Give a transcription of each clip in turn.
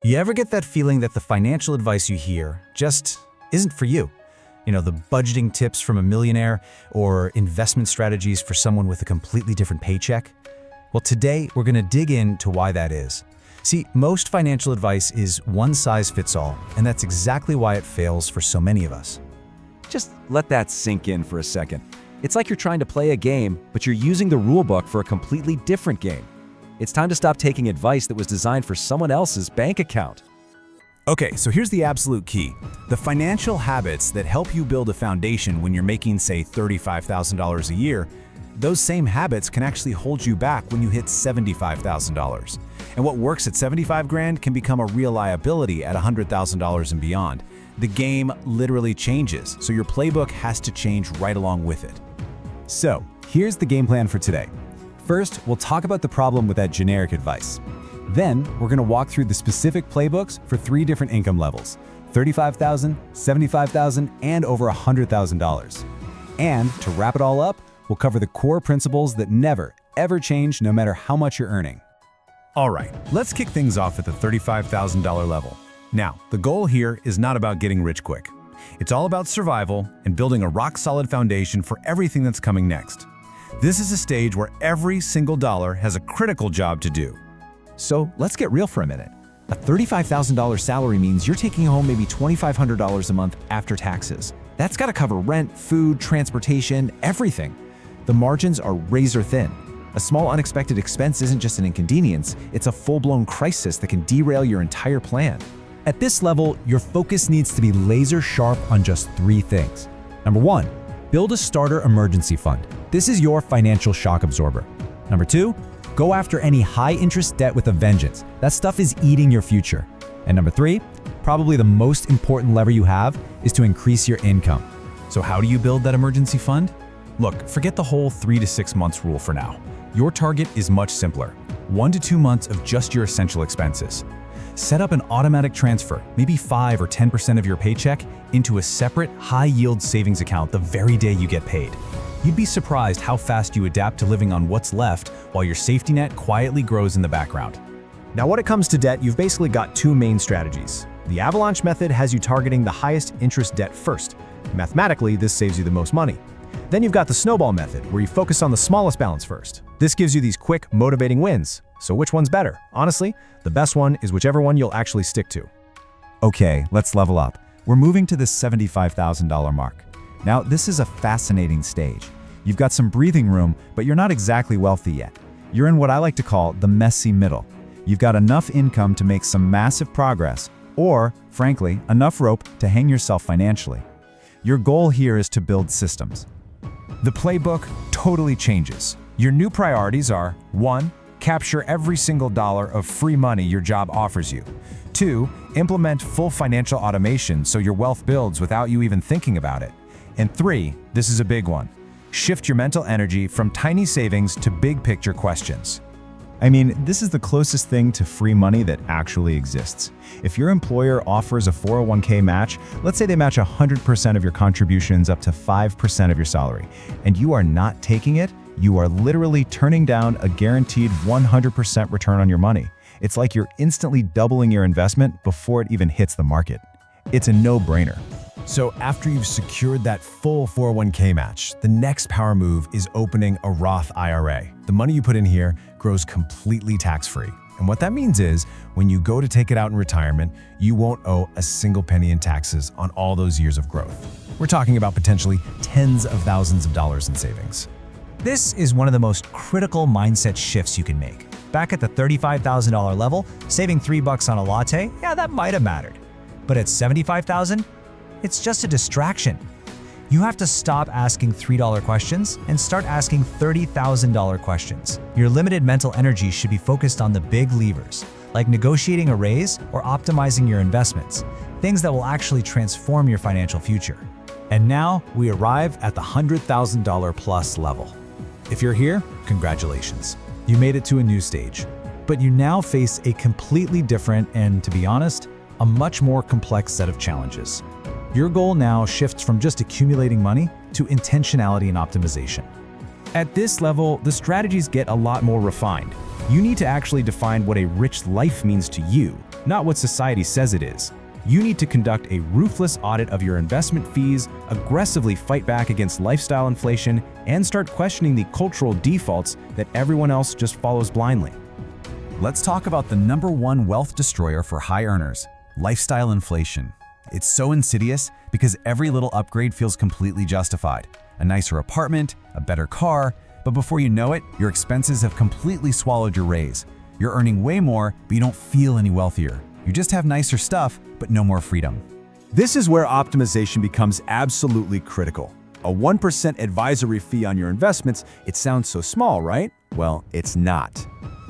You ever get that feeling that the financial advice you hear just isn't for you? The budgeting tips from a millionaire or investment strategies for someone with a completely different paycheck? Well, today we're going to dig into why that is. See, most financial advice is one size fits all, and that's exactly why it fails for so many of us. Just let that sink in for a second. It's like you're trying to play a game, but you're using the rulebook for a completely different game. It's time to stop taking advice that was designed for someone else's bank account. Okay, so here's the absolute key. The financial habits that help you build a foundation when you're making, say, $35,000 a year, those same habits can actually hold you back when you hit $75,000. And what works at 75 grand can become a real liability at $100,000 and beyond. The game literally changes, so your playbook has to change right along with it. So, here's the game plan for today. First, we'll talk about the problem with that generic advice. Then, we're going to walk through the specific playbooks for 3 different income levels: $35,000, $75,000, and over $100,000. And to wrap it all up, we'll cover the core principles that never, ever change no matter how much you're earning. All right, let's kick things off at the $35,000 level. Now, the goal here is not about getting rich quick. It's all about survival and building a rock-solid foundation for everything that's coming next. This is a stage where every single dollar has a critical job to do. So let's get real for a minute. A $35,000 salary means you're taking home maybe $2,500 a month after taxes. That's got to cover rent, food, transportation, everything. The margins are razor thin. A small unexpected expense isn't just an inconvenience, it's a full-blown crisis that can derail your entire plan. At this level, your focus needs to be laser sharp on just 3 things. Number 1, build a starter emergency fund. This is your financial shock absorber. Number 2, go after any high-interest debt with a vengeance. That stuff is eating your future. And number 3, probably the most important lever you have is to increase your income. So how do you build that emergency fund? Look, forget the whole 3 to 6 months rule for now. Your target is much simpler. 1 to 2 months of just your essential expenses. Set up an automatic transfer, maybe 5 or 10% of your paycheck, into a separate, high-yield savings account the very day you get paid. You'd be surprised how fast you adapt to living on what's left while your safety net quietly grows in the background. Now, when it comes to debt, you've basically got 2 main strategies. The avalanche method has you targeting the highest interest debt first. Mathematically, this saves you the most money. Then you've got the snowball method, where you focus on the smallest balance first. This gives you these quick, motivating wins. So which one's better? Honestly, the best one is whichever one you'll actually stick to. Okay, let's level up. We're moving to the $75,000 mark. Now, this is a fascinating stage. You've got some breathing room, but you're not exactly wealthy yet. You're in what I like to call the messy middle. You've got enough income to make some massive progress, or, frankly, enough rope to hang yourself financially. Your goal here is to build systems. The playbook totally changes. Your new priorities are: 1, capture every single dollar of free money your job offers you. 2, implement full financial automation so your wealth builds without you even thinking about it. And 3, this is a big one, shift your mental energy from tiny savings to big picture questions. I mean, this is the closest thing to free money that actually exists. If your employer offers a 401k match, let's say they match 100% of your contributions up to 5% of your salary, and you are not taking it, you are literally turning down a guaranteed 100% return on your money. It's like you're instantly doubling your investment before it even hits the market. It's a no-brainer. So after you've secured that full 401k match, the next power move is opening a Roth IRA. The money you put in here grows completely tax-free. And what that means is, when you go to take it out in retirement, you won't owe a single penny in taxes on all those years of growth. We're talking about potentially tens of thousands of dollars in savings. This is one of the most critical mindset shifts you can make. Back at the $35,000 level, saving $3 on a latte, yeah, that might have mattered. But at $75,000, it's just a distraction. You have to stop asking $3 questions and start asking $30,000 questions. Your limited mental energy should be focused on the big levers, like negotiating a raise or optimizing your investments, things that will actually transform your financial future. And now we arrive at the $100,000 plus level. If you're here, congratulations. You made it to a new stage. But you now face a completely different and, to be honest, a much more complex set of challenges. Your goal now shifts from just accumulating money to intentionality and optimization. At this level, the strategies get a lot more refined. You need to actually define what a rich life means to you, not what society says it is. You need to conduct a ruthless audit of your investment fees, aggressively fight back against lifestyle inflation, and start questioning the cultural defaults that everyone else just follows blindly. Let's talk about the #1 wealth destroyer for high earners, lifestyle inflation. It's so insidious because every little upgrade feels completely justified. A nicer apartment, a better car, but before you know it, your expenses have completely swallowed your raise. You're earning way more, but you don't feel any wealthier. You just have nicer stuff, but no more freedom. This is where optimization becomes absolutely critical. A 1% advisory fee on your investments, it sounds so small, right? Well, it's not.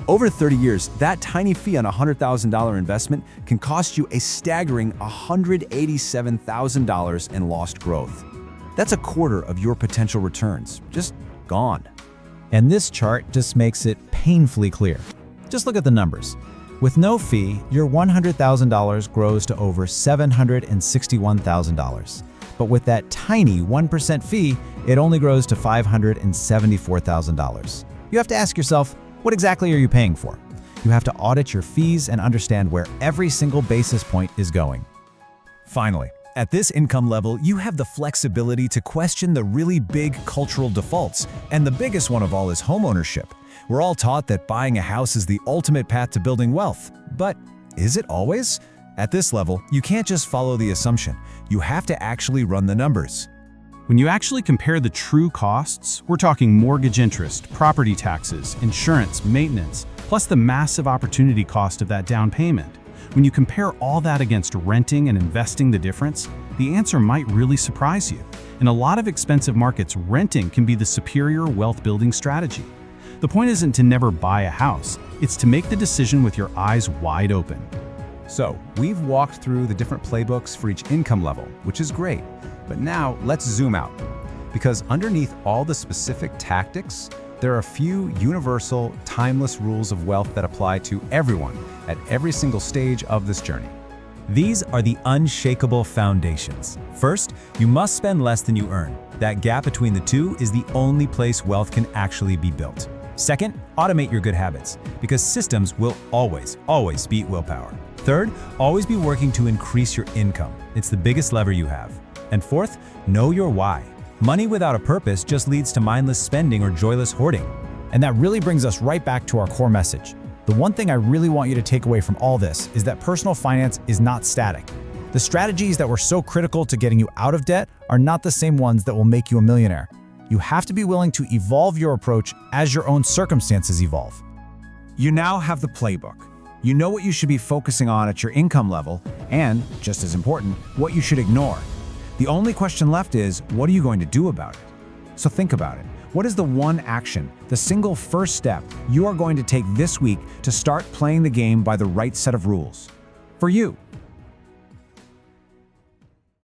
Over 30 years, that tiny fee on a $100,000 investment can cost you a staggering $187,000 in lost growth. That's a quarter of your potential returns, just gone. And this chart just makes it painfully clear. Just look at the numbers. With no fee, your $100,000 grows to over $761,000. But with that tiny 1% fee, it only grows to $574,000. You have to ask yourself, what exactly are you paying for? You have to audit your fees and understand where every single basis point is going. Finally, at this income level, you have the flexibility to question the really big cultural defaults, and the biggest one of all is homeownership. We're all taught that buying a house is the ultimate path to building wealth. But is it always? At this level, you can't just follow the assumption. You have to actually run the numbers. When you actually compare the true costs, we're talking mortgage interest, property taxes, insurance, maintenance, plus the massive opportunity cost of that down payment. When you compare all that against renting and investing the difference, the answer might really surprise you. In a lot of expensive markets, renting can be the superior wealth-building strategy. The point isn't to never buy a house, it's to make the decision with your eyes wide open. So, we've walked through the different playbooks for each income level, which is great. But now, let's zoom out. Because underneath all the specific tactics, there are a few universal, timeless rules of wealth that apply to everyone at every single stage of this journey. These are the unshakable foundations. First, you must spend less than you earn. That gap between the two is the only place wealth can actually be built. Second, automate your good habits, because systems will always beat willpower. Third, always be working to increase your income. It's the biggest lever you have. And fourth, know your why. Money without a purpose just leads to mindless spending or joyless hoarding. And that really brings us right back to our core message. The one thing I really want you to take away from all this is that personal finance is not static. The strategies that were so critical to getting you out of debt are not the same ones that will make you a millionaire. You have to be willing to evolve your approach as your own circumstances evolve. You now have the playbook. You know what you should be focusing on at your income level, and, just as important, what you should ignore. The only question left is, what are you going to do about it? So think about it. What is the one action, the single first step you are going to take this week to start playing the game by the right set of rules? For you,